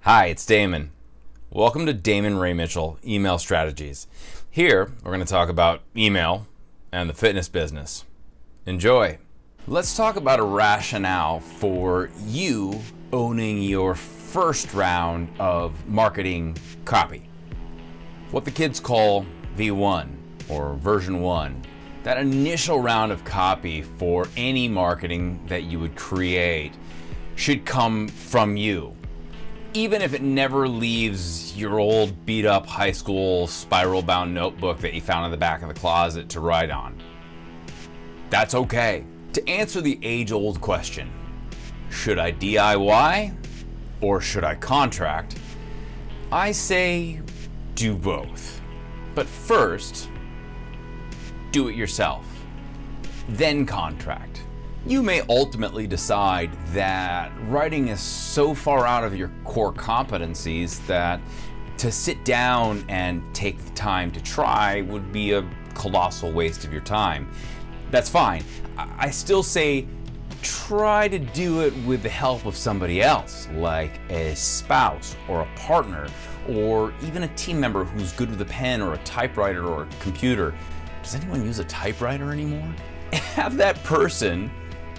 Hi, it's Damon. Welcome to Damon Ray Mitchell Email Strategies. Here, we're going to talk about email and the fitness business. Enjoy. Let's talk about a rationale for you owning your first round of marketing copy. What the kids call V1 or version 1. That initial round of copy for any marketing that you would create should come from you. Even if it never leaves your old beat up high school spiral bound notebook that you found in the back of the closet to write on. That's okay. To answer the age old question, should I DIY or should I contract? I say do both. But first, do it yourself, then contract. You may ultimately decide that writing is so far out of your core competencies that to sit down and take the time to try would be a colossal waste of your time. That's fine. I still say try to do it with the help of somebody else, like a spouse or a partner, or even a team member who's good with a pen or a typewriter or a computer. Does anyone use a typewriter anymore? Have that person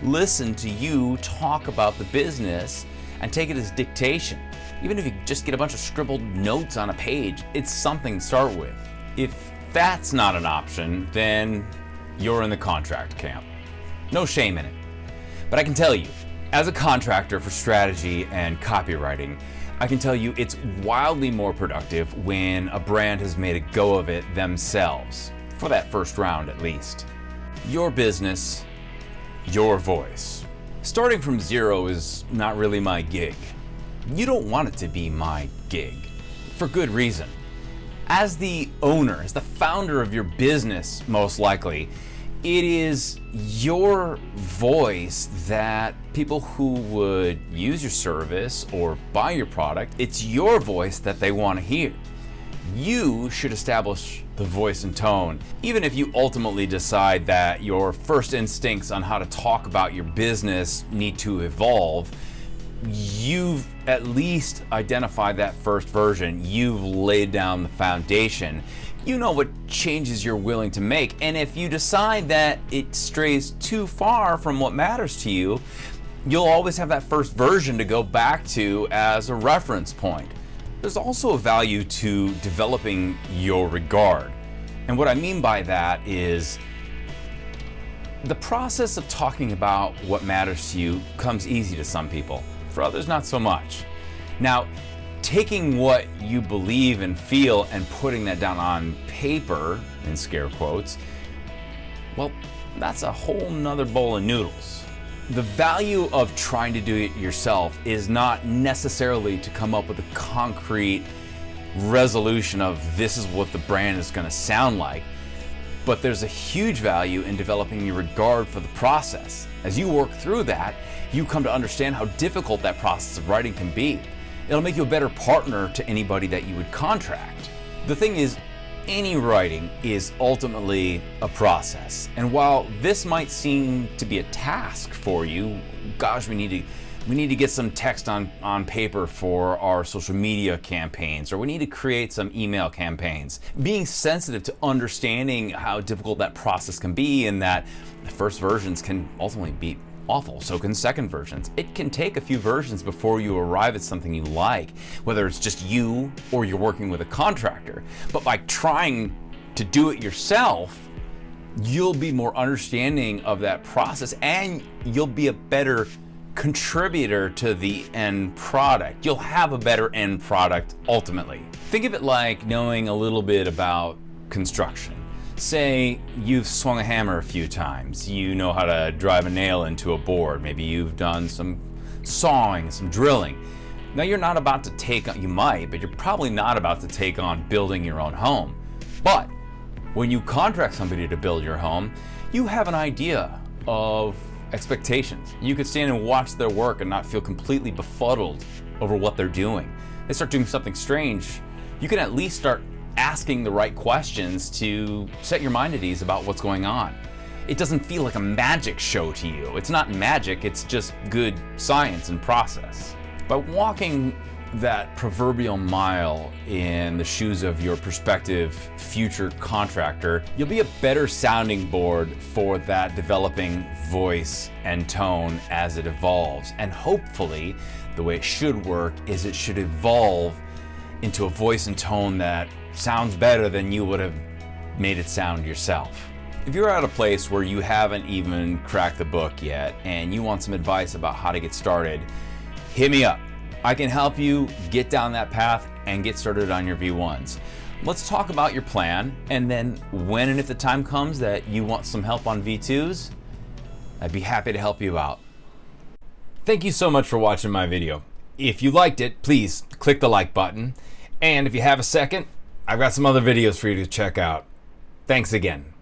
listen to you talk about the business and take it as dictation. Even if you just get a bunch of scribbled notes on a page, it's something to start with. If that's not an option, then you're in the contract camp. No shame in it. But I can tell you, as a contractor for strategy and copywriting, I can tell you it's wildly more productive when a brand has made a go of it themselves, for that first round at least. Your business, your voice. Starting from zero is not really my gig. You don't want it to be my gig, for good reason. As the owner, as the founder of your business, most likely, it is your voice that people who would use your service or buy your product, it's your voice that they want to hear. You should establish the voice and tone. Even if you ultimately decide that your first instincts on how to talk about your business need to evolve, you've at least identified that first version. You've laid down the foundation. You know what changes you're willing to make. And if you decide that it strays too far from what matters to you, you'll always have that first version to go back to as a reference point. There's also a value to developing your regard. And what I mean by that is the process of talking about what matters to you comes easy to some people. For others, not so much. Now, taking what you believe and feel and putting that down on paper, in scare quotes, well, that's a whole nother bowl of noodles. The value of trying to do it yourself is not necessarily to come up with a concrete resolution of this is what the brand is going to sound like, but there's a huge value in developing your regard for the process. As you work through that, you come to understand how difficult that process of writing can be. It'll make you a better partner to anybody that you would contract. The thing is, any writing is ultimately a process. And while this might seem to be a task for you, gosh, we need to get some text on paper for our social media campaigns, or we need to create some email campaigns. Being sensitive to understanding how difficult that process can be, and that the first versions can ultimately be awful, so can second versions. It can take a few versions before you arrive at something you like, whether it's just you or you're working with a contractor. But by trying to do it yourself, you'll be more understanding of that process, and you'll be a better contributor to the end product. You'll have a better end product ultimately. Think of it like knowing a little bit about construction. Say you've swung a hammer a few times, you know how to drive a nail into a board, maybe you've done some sawing, some drilling. Now you're not about to take on, you might, but you're probably not about to take on building your own home. But when you contract somebody to build your home, you have an idea of expectations. You could stand and watch their work and not feel completely befuddled over what they're doing. They start doing something strange, you can at least start asking the right questions to set your mind at ease about what's going on. It doesn't feel like a magic show to you. It's not magic, it's just good science and process. By walking that proverbial mile in the shoes of your prospective future contractor, you'll be a better sounding board for that developing voice and tone as it evolves. And hopefully, the way it should work is it should evolve into a voice and tone that sounds better than you would have made it sound yourself. If you're at a place where you haven't even cracked the book yet and you want some advice about how to get started, hit me up. I can help you get down that path and get started on your V1s. Let's talk about your plan, and then when and if the time comes that you want some help on V2s, I'd be happy to help you out. Thank you so much for watching my video. If you liked it, please click the like button. And if you have a second, I've got some other videos for you to check out. Thanks again.